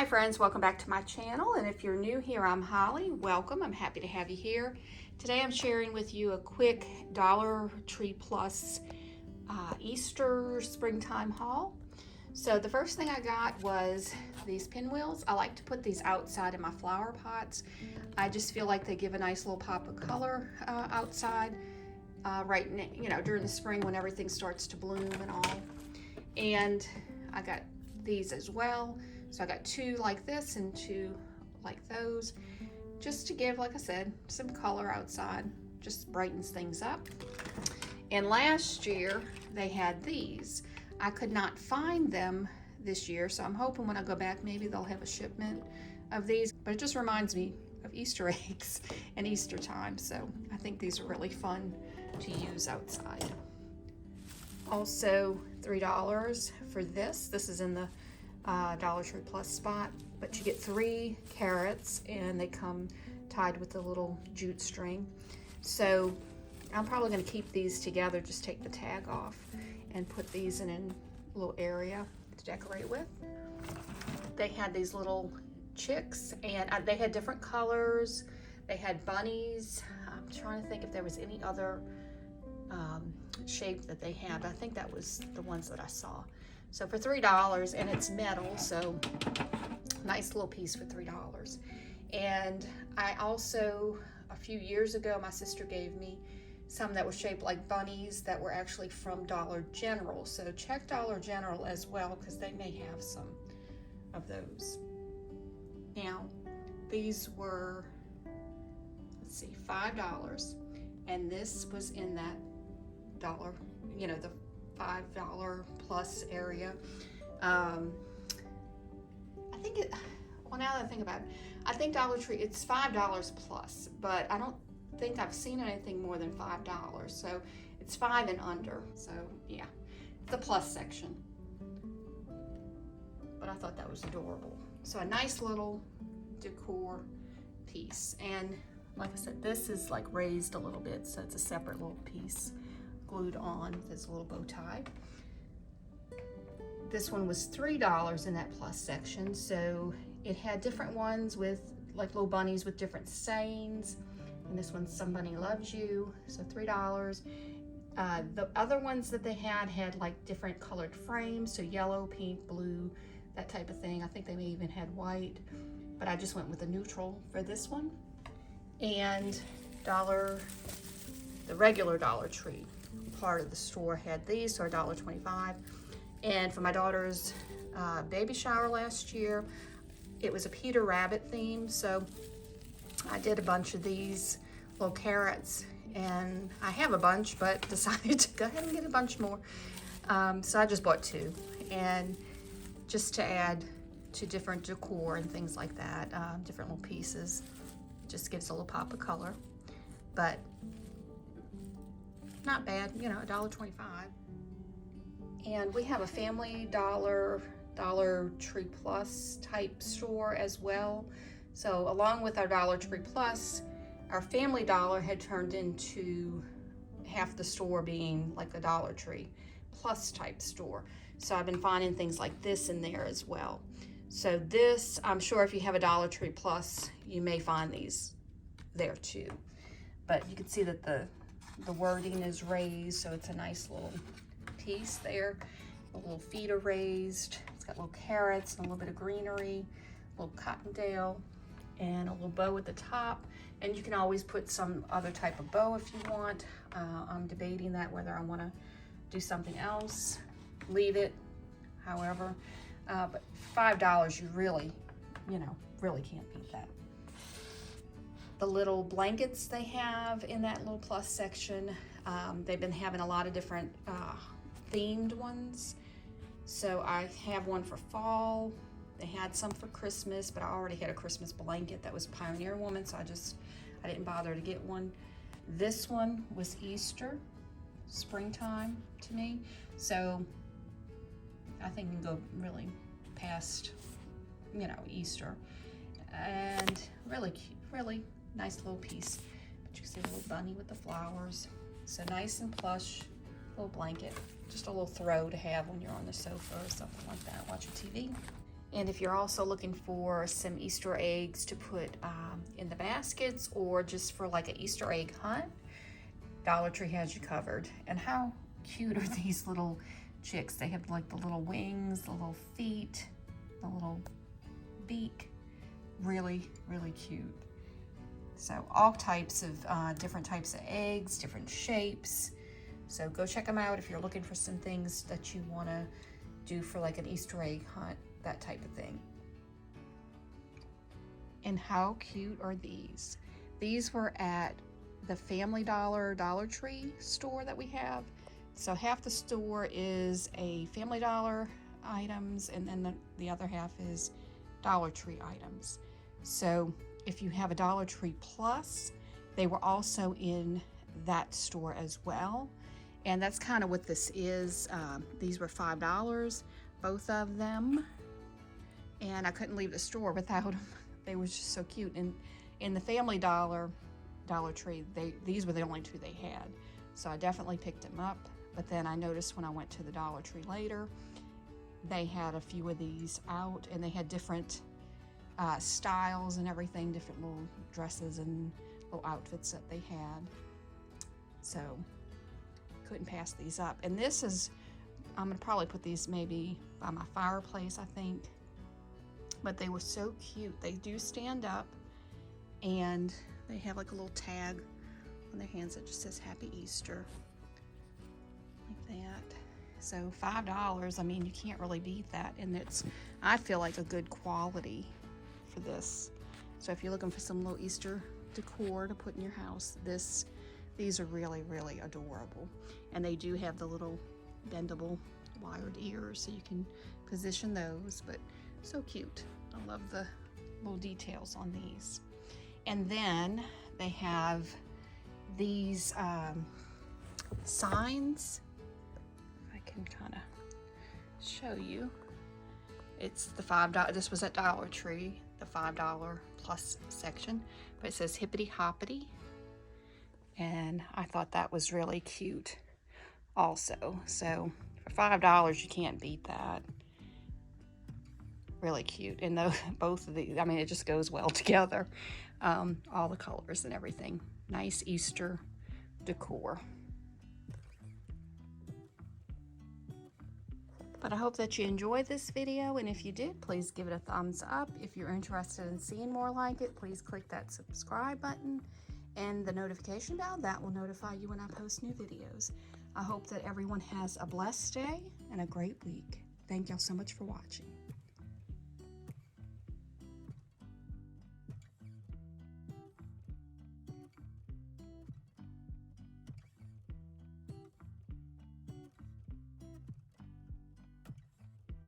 friends, welcome back to my channel, and if you're new here, I'm Holly. Welcome. I'm happy to have you here. Today I'm sharing with you a quick Dollar Tree Plus Easter springtime haul. So the first thing I got was these pinwheels. I like to put these outside in my flower pots. I just feel like they give a nice little pop of color outside during the spring when everything starts to bloom and all. And I got these as well. So I got two like this and two like those, just to give, like I said, some color outside, just brightens things up. And last year they had these. I could not find them this year, so I'm hoping when I go back maybe they'll have a shipment of these. But it just reminds me of Easter eggs and Easter time, so I think these are really fun to use outside. Also $3 for this. This is in the Dollar Tree Plus spot, but you get 3 carrots and they come tied with a little jute string. So I'm probably going to keep these together, just take the tag off and put these in a little area to decorate with. They had these little chicks and they had different colors. They had bunnies. I'm trying to think if there was any other shape that they had. I think that was the ones that I saw. So for $3, and it's metal, so nice little piece for $3. And I also, a few years ago, my sister gave me some that were shaped like bunnies that were actually from Dollar General. So check Dollar General as well, because they may have some of those. Now, these were, let's see, $5, and this was in that dollar, the $5 plus area. I think now that I think about it, I think Dollar Tree, it's $5 plus, but I don't think I've seen anything more than $5. So it's 5 and under. So yeah, the plus section. But I thought that was adorable. So a nice little decor piece. And like I said, this is like raised a little bit, so it's a separate little piece glued on with this little bow tie. This one was $3 in that plus section, so it had different ones with like little bunnies with different sayings, and this one's Somebody Loves You, so $3. The other ones that they had like different colored frames, so yellow, pink, blue, that type of thing. I think they may even had white, but I just went with the neutral for this one. And the regular Dollar Tree part of the store had these, so $1.25. And for my daughter's baby shower last year, it was a Peter Rabbit theme, so I did a bunch of these little carrots, and I have a bunch, but decided to go ahead and get a bunch more. So I just bought 2, and just to add to different decor and things like that, different little pieces, just gives a little pop of color, but not bad, $1.25. And we have a Family Dollar Tree Plus type store as well. So along with our Dollar Tree Plus, our Family Dollar had turned into half the store being like a Dollar Tree Plus type store. So I've been finding things like this in there as well. So this, I'm sure if you have a Dollar Tree Plus, you may find these there too. But you can see that the wording is raised, so it's a nice little piece there. The little feet are raised. It's got little carrots and a little bit of greenery, a little cottontail, and a little bow at the top. And you can always put some other type of bow if you want. I'm debating that, whether I want to do something else, leave it, however. But $5, you really can't beat that. The little blankets they have in that little plus section, they've been having a lot of different themed ones. So I have one for fall. They had some for Christmas, but I already had a Christmas blanket that was Pioneer Woman, so I didn't bother to get one. This one was Easter, springtime to me. So I think you can go really past, Easter. And really cute, really nice little piece. But you can see a little bunny with the flowers. So nice and plush little blanket. Just a little throw to have when you're on the sofa or something like that, watching TV. And if you're also looking for some Easter eggs to put in the baskets, or just for like an Easter egg hunt, Dollar Tree has you covered. And how cute are these little chicks? They have like the little wings, the little feet, the little beak. Really, really cute. So all types of different types of eggs, different shapes. So go check them out if you're looking for some things that you want to do for like an Easter egg hunt, that type of thing. And how cute are these? These were at the Family Dollar, Dollar Tree store that we have. So half the store is a Family Dollar items, and then the other half is Dollar Tree items. So if you have a Dollar Tree Plus, they were also in that store as well. And that's kind of what this is. These were $5, both of them. And I couldn't leave the store without them. They were just so cute. And in the Family Dollar, Dollar Tree, these were the only two they had. So I definitely picked them up. But then I noticed when I went to the Dollar Tree later, they had a few of these out, and they had different styles and everything, different little dresses and little outfits that they had. So couldn't pass these up. And this is, I'm gonna probably put these maybe by my fireplace, I think. But they were so cute. They do stand up, and they have like a little tag on their hands that just says Happy Easter, like that. So $5, I mean, you can't really beat that. And it's, I feel like, a good quality for this. So if you're looking for some little Easter decor to put in your house, these are really, really adorable. And they do have the little bendable wired ears, so you can position those, but so cute. I love the little details on these. And then they have these signs. I can kind of show you. It's the $5, this was at Dollar Tree, the $5 plus section, but it says Hippity Hoppity. And I thought that was really cute also. So for $5, you can't beat that. Really cute. And both of these, I mean, it just goes well together. All the colors and everything. Nice Easter decor. But I hope that you enjoyed this video, and if you did, please give it a thumbs up. If you're interested in seeing more like it, please click that subscribe button and the notification bell. That will notify you when I post new videos. I hope that everyone has a blessed day and a great week. Thank y'all so much for watching.